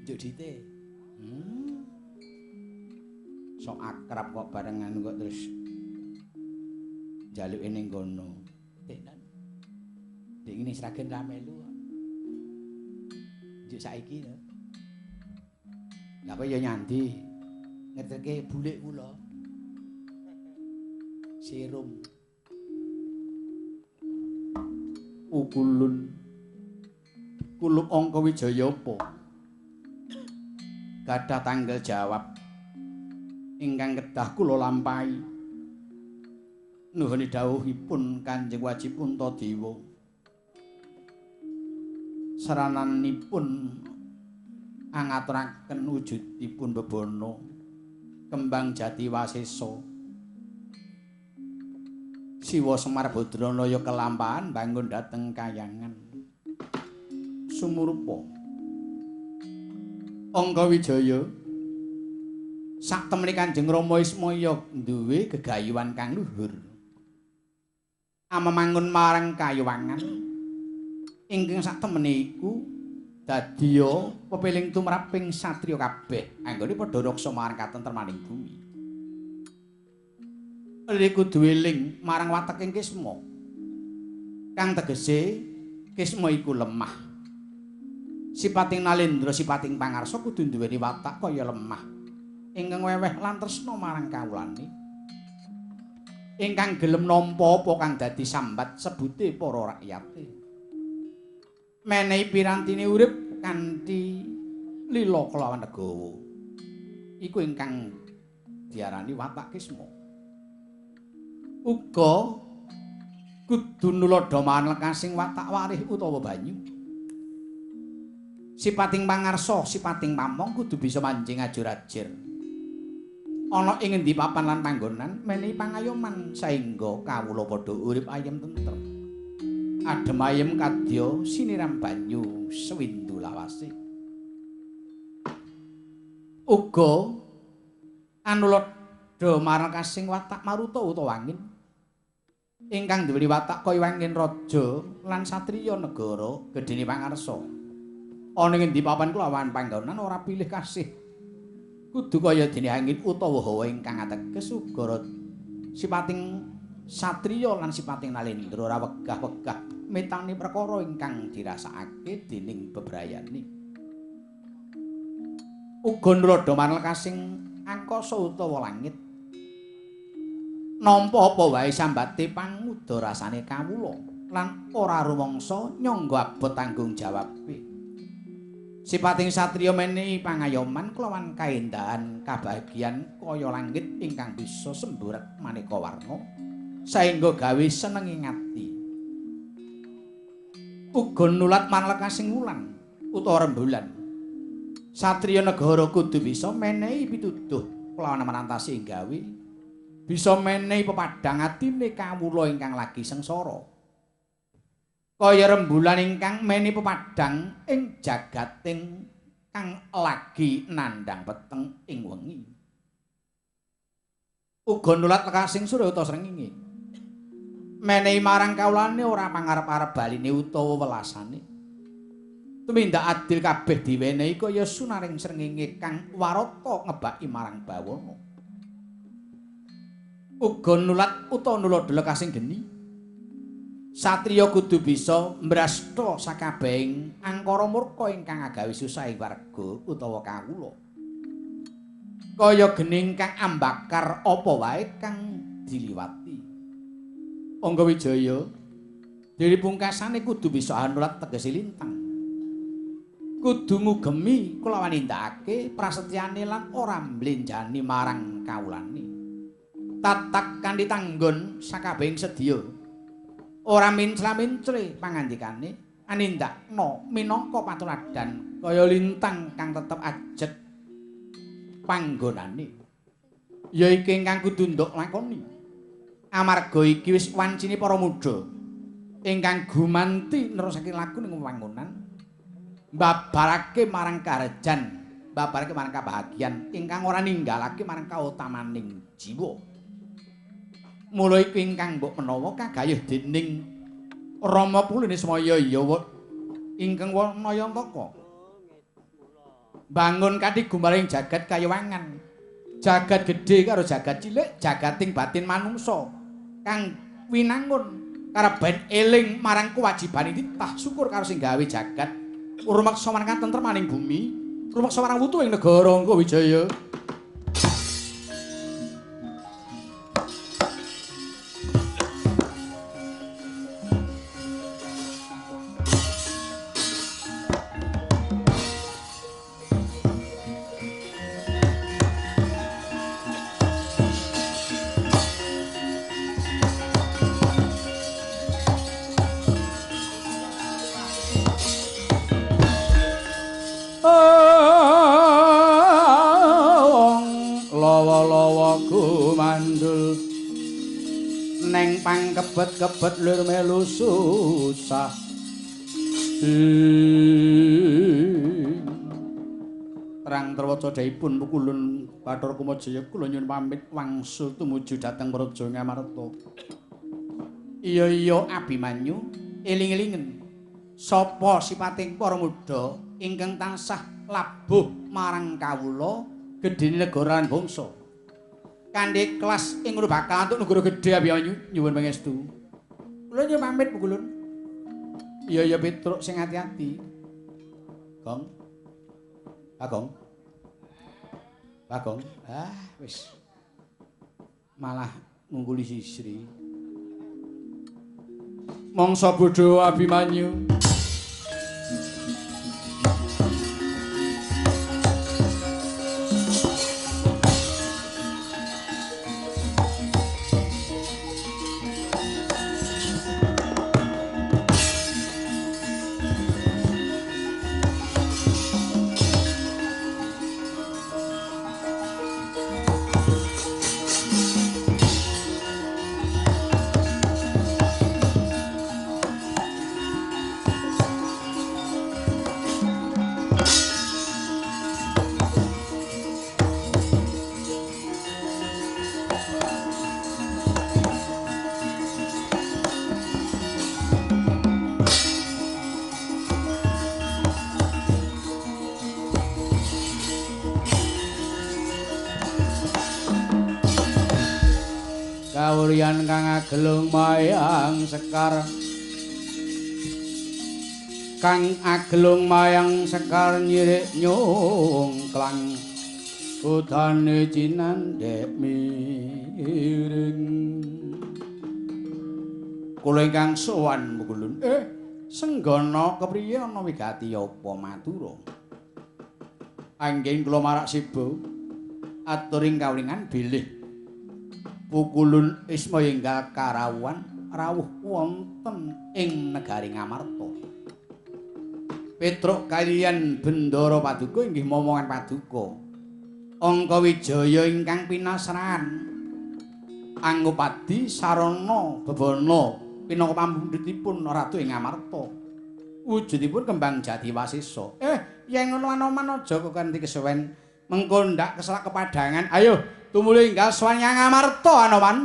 Njuk dite. Sok akrab kok barengan kok terus jaluke ning kono. Tenan. Dek ngene sragen ra melu. Njuk saiki lho. Lah kok ya nyandi ngeterke bulik kula. Serum. Ukulun Kulub Angka Wijaya apa? Gadah tanggal jawab ingkang kedah kula lampahi. Nuhun dawuhipun Kanjeng Wajib Puntadewa. Sarananipun angaturaken wujudipun bebono kembang jati wasesa. Siwa Semar Badranaya kelampahan bangun dhateng kayangan. Sumurupa Angga Wijaya sak temene Kanjeng Rama Ismaya duwe gegayuhan kang luhur. Amemangun marang kayuwangan ingkang sak temene iku dadya pepiling tumraping satriya kabeh anggone padha raksa marang katentremaning bumi. Eli kudu eling marang wateking Kisma. Kang tegese Kisma iku lemah. Sipating Nalendra, sipating pangarsa kudu duweni watak kaya lemah. Ingkang weweh lan tresna marang kawulane. Ingkang gelem nampa apa kang dadi sambat sebute para rakyate. Menehi pirantine urip kanthi lila kelawan negawa. Iku ingkang diarani watak Kisma. Uga kudu nuladha marang kasing watak warih utawa banyu. Sipating pangarsa, sipating pamong kudu bisa manjing ajur-ajur. Ana ing endi papan lan panggonan menehi pangayoman saengga kawula padha urip ayem tentrem. Adem ayem kadya siniram banyu sewindu lawase. Uga anuladha marang kasing watak maruta utawa angin. Ingkang duweni watak kaya wangin raja lan satriya negara gedhene pangarsa. Ana ing endi papan kelawan panggonan ora pilih kasih. Kudu kaya dene angin utawa hawa ingkang ateges uga sipating satriya lan sipating Nalendra ora wegah-wegah metani perkara ingkang dirasakake dening bebrayane. Uga nuladha marang kasing angkasa utawa langit. Nampa apa wae sambate pangudha rasane kawula lan ora rumangsa nyangga abot tanggung jawabe. Sipating satriya menehi pangayoman kelawan kaendahan kabagyan kaya langit ingkang bisa semburat maneka warna saengga gawe senenging ati. Uga nulat marang kasing wulan utawa rembulan. Satriya negara kudu bisa menehi pituduh kelawan marantasi gawe bisa menehi pepadhang atine kawula ingkang lagi sengsara. Kaya rembulan ingkang menehi pepadhang ing jagating kang lagi nandhang peteng ing wengi. Uga nulat kasing Suryata srengenge. Menehi marang kawulane ora pangarep-arep baline utawa welasane. Tumindak adil kabeh diwenehi kaya sunaring srengenge kang warata ngebaki marang bawana. Uga nulat utawa nuladha kasing geni. Satriya kudu bisa mbrasta sakabehing angkara murka ingkang agawe susah ing warga utawa kawula. Kaya geni ingkang ambakar apa wae kang diliwati. Angga Wijaya diri pungkasane kudu bisa anulat tegese lintang. Kudu ngugemi kulawan nindakake prasetyane lan ora mblenjani marang kawulane. Tatak kanthi tanggon sakabehing sedya. ora mincra-mincre pangandikane anindakno minangka patuladan kaya lintang kang tetep ajet panggonane ya iki ingkang kudu nduk lakoni amarga iki wis wancine para muda ingkang gumanti nerusake laku ning panggonan mbabarake marang karejan mbabarake marang kabahagian ingkang ora ninggalake marang kautamaning jiwa. Mula iku ingkang mbok menawa kagayuh dening Rama Pulinismaya ya ingkang Wanayantaka. Bangun kanthi gumaring jagat kayawangan. Jagat gedhe karo jagat cilik, jagating batin manungsa kang winangun kareben eling marang kewajiban titah syukur karo sing gawe jagat. Rumeksa marang katentremaning bumi, rumeksa marang wutu ing negara engko Wijaya. Kebet lur melu susah terang terwaca daipun pukulun Bathara Kumajaya kula nyuwun pamit wangsul tumuju dhateng Praja Ngamarta. Iya Abimanyu eling-elingen sapa sipating para muda ingkang tansah labuh marang kawula gedhene negara lan bangsa kanthi kelas ing ngono bakal antuk negara gedhe Abimanyu nyuwun pangestu. Kula nyuwun pamit pukulun. Iya Petruk sing ati-ati. Gong. Bagong. Bagong. Wis. Malah ngungguli sisri. Mangsa bodho Abimanyu. Kawurian kang agelung mayang sekar nyirik nyungklang udane cinandhek miring kula ingkang sowan Mukulun senggana kepriye ana wigati apa matura angging kula marak siba aturing kawulingan bilih Pukulun Ismaya enggal karawan rawuh wonten ing negari Ngamarta. Petruk kaliyan Bendara Paduka inggih momongan Paduka. Angka Wijaya ingkang pinasrahan Anggopadi sarana bebana pinangka pambundhutipun Ratu ing Ngamarta. Wujudipun kembang jati wasesa. Yen ngono anoman aja kok kanthi kesuwen mengko ndak keselak kepadangan. Ayo tumuli enggal sowan Nyang Ngamarta Anoman.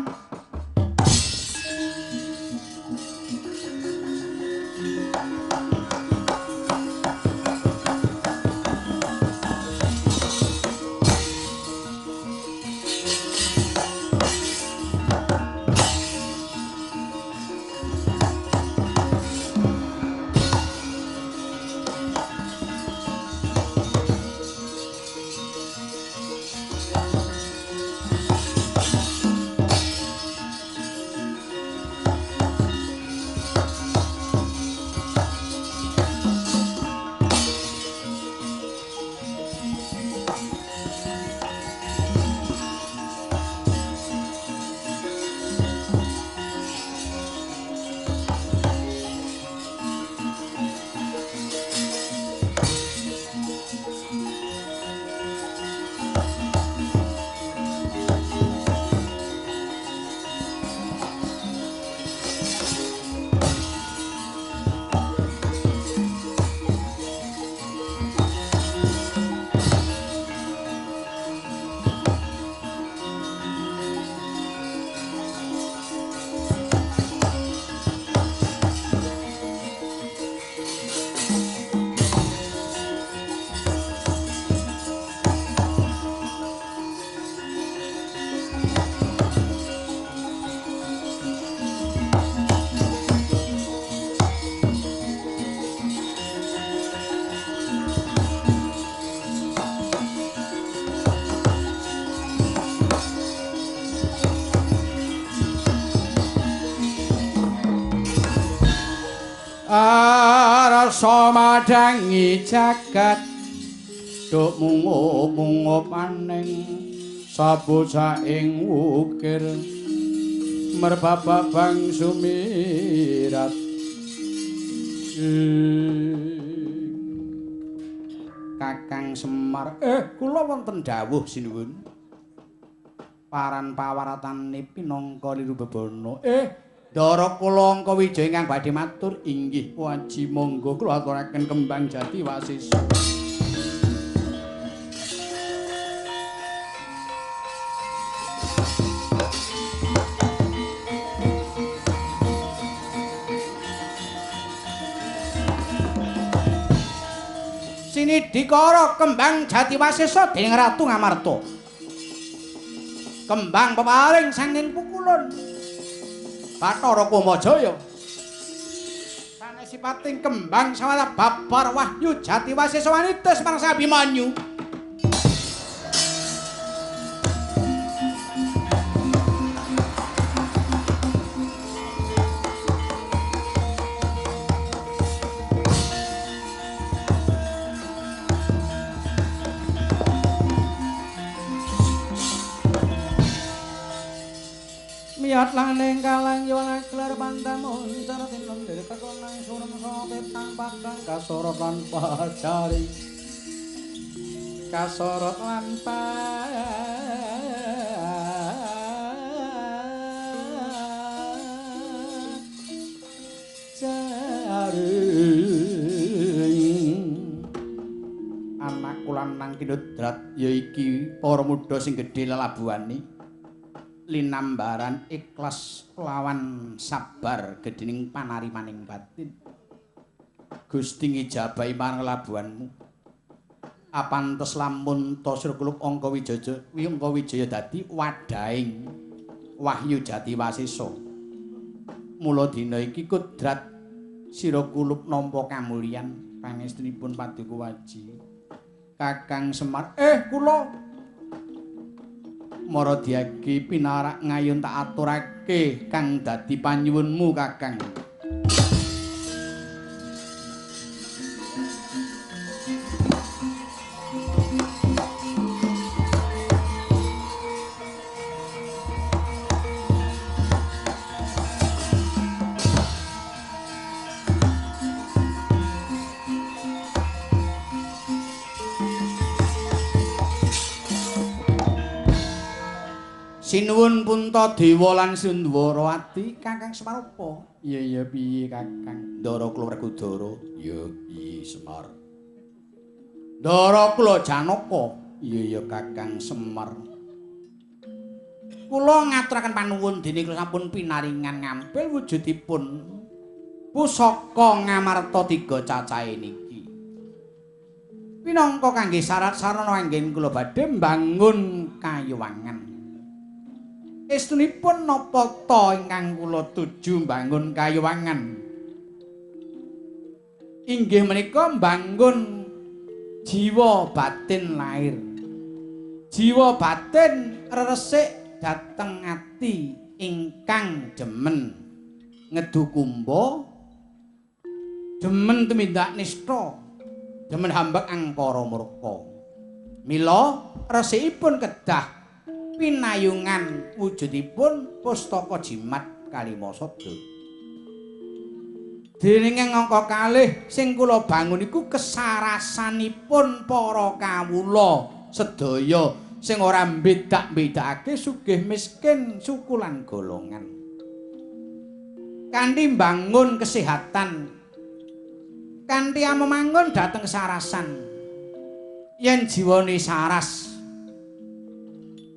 rasa madangi jagat duk mungup-mungup maning sabocah ing wukir merbabang sumirat Kakang Semar kula wonten dawuh sinuwun paran pawaratane pinangka liru bebono Ndara kula Angka Wijaya ingkang badhe matur inggih waji monggo kula aturaken kembang jati wasisa Sinidikara kembang jati wasisa dening Ratu Ngamarta kembang peparing sanging pukulun Bathara Kamajaya sanesiping kembang sawala babar wahyu jati wasisa wanita semangsa Abimanyu Miyat laning kalang yuwana gelar pandamun cara tinun diri kakonang surem sopet tangpakang kasorot lan pacari kasorot lan pacari anak kulan nang kinudrat yaiki para muda sing gedhe lelabuhane linambaran ikhlas lawan sabar gedhening panarimaning batin Gusti ngijabahi marang labuhanmu apantes lamun Tasira Kulub Angka Wijaya dadi wadahing wahyu jati wasisa mula dina iki kudrat Sira Kulub nampa kamulyan pangestunipun Paduka Waji Kakang Semar kula Maradyagi pinarak ngayun tak aturake kang dadi panyuwunmu Kakang. Sinuwun Puntadewa lan Sundwarawati Kakang Semar apa? Iya piye Kakang? Ndara kula Werkudara. Ya piye Semar? Ndara kula Janaka. Iya Kakang Semar. Kula ngaturaken panuwun dene kula sampun pinaringan ngampil wujudipun pusaka Ngamarta 3 cacahe niki. Pinangka kangge syarat sarana anggen kula badhe mbangun kayuwangan. Estunipun napa ta ingkang kula tuju mbangun kayuwangan? Inggih menika mbangun jiwa batin lair. Jiwa batin resik dhateng ati ingkang demen ngedu kumba, demen tumindak nista, demen hambek angkara murka. Mila resikipun kedah pinayungan wujudipun pustaka jimat Kalimasada. Dening angka kalih sing kula bangun iku kesarasanipun para kawula sedaya sing ora mbedak-bedakake sugih miskin suku lan golongan. Kanthi mbangun kesehatan, kanthi amemangun dhateng sarasan. Yen jiwane saras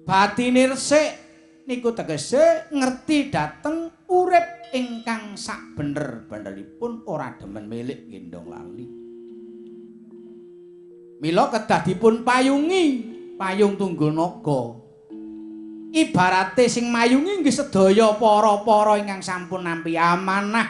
batine resik niku tegese ngerti dhateng urip ingkang sak bener-beneripun ora demen milik gendong lali. Mila kedah dipun payungi payung tunggul naga. Ibarate sing mayungi nggih sedaya para-para ingkang sampun nampi amanah.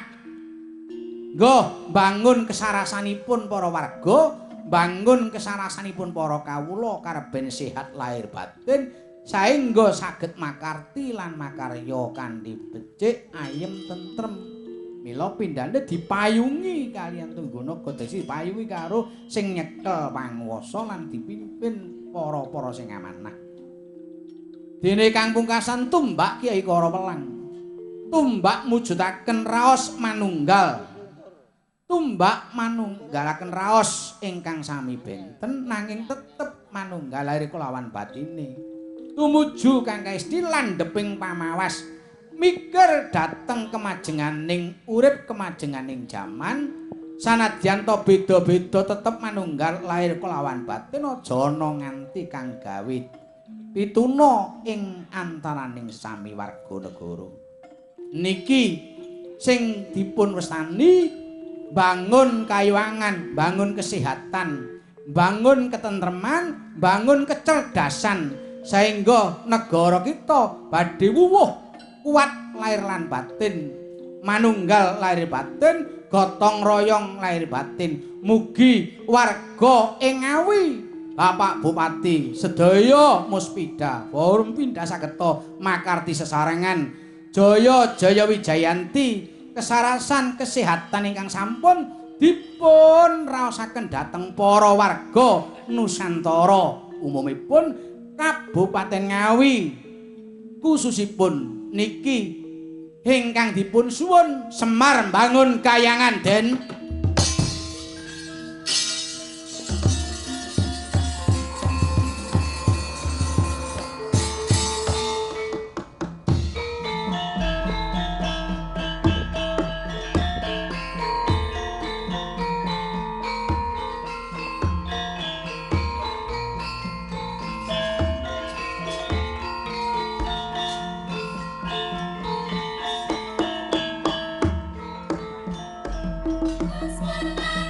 Nggo bangun kesarasanipun para warga, bangun kesarasanipun para kawula kareben sehat lahir batin. Saengga saged makarti lan makarya kanthi becik ayem tentrem Mila pindhane dipayungi kaliyan Tunggunaka dadi dipayungi karo sing nyekel panguwasa lan dipimpin para-para sing amanah. Dene kang pungkasan tumbak Kyai Kara Welang. Tumbak mujudaken raos manunggal. Tumbak manunggalaken raos ingkang sami benten nanging tetep manunggal lahir kelawan batine. Tumuju kang kaesti landheping pamawas. Mikir dateng kemajenganing urip kemajenganing jaman sanadyan to beda-beda tetep manunggal lahir kelawan batin aja ana nganti kang gawe pituna ing antaraning sami warga negara niki sing dipun westani bangun kayuwangan bangun kesehatan bangun ketentreman bangun kecerdasan sehingga negara kita badhe wuwuh kuat lahir lan batin manunggal lahir batin gotong royong lahir batin mugi warga ing Ngawi Bapak Bupati sedaya muspida forum pindah sageta makarti sesarengan Jaya Jaya Wijayanti kesarasan kesehatan ingkang sampun dipun raosaken dhateng para warga Nusantara umumipun Kabupaten Ngawi khususipun niki ingkang dipun suwun Semar Bangun Kayangan Den Asmara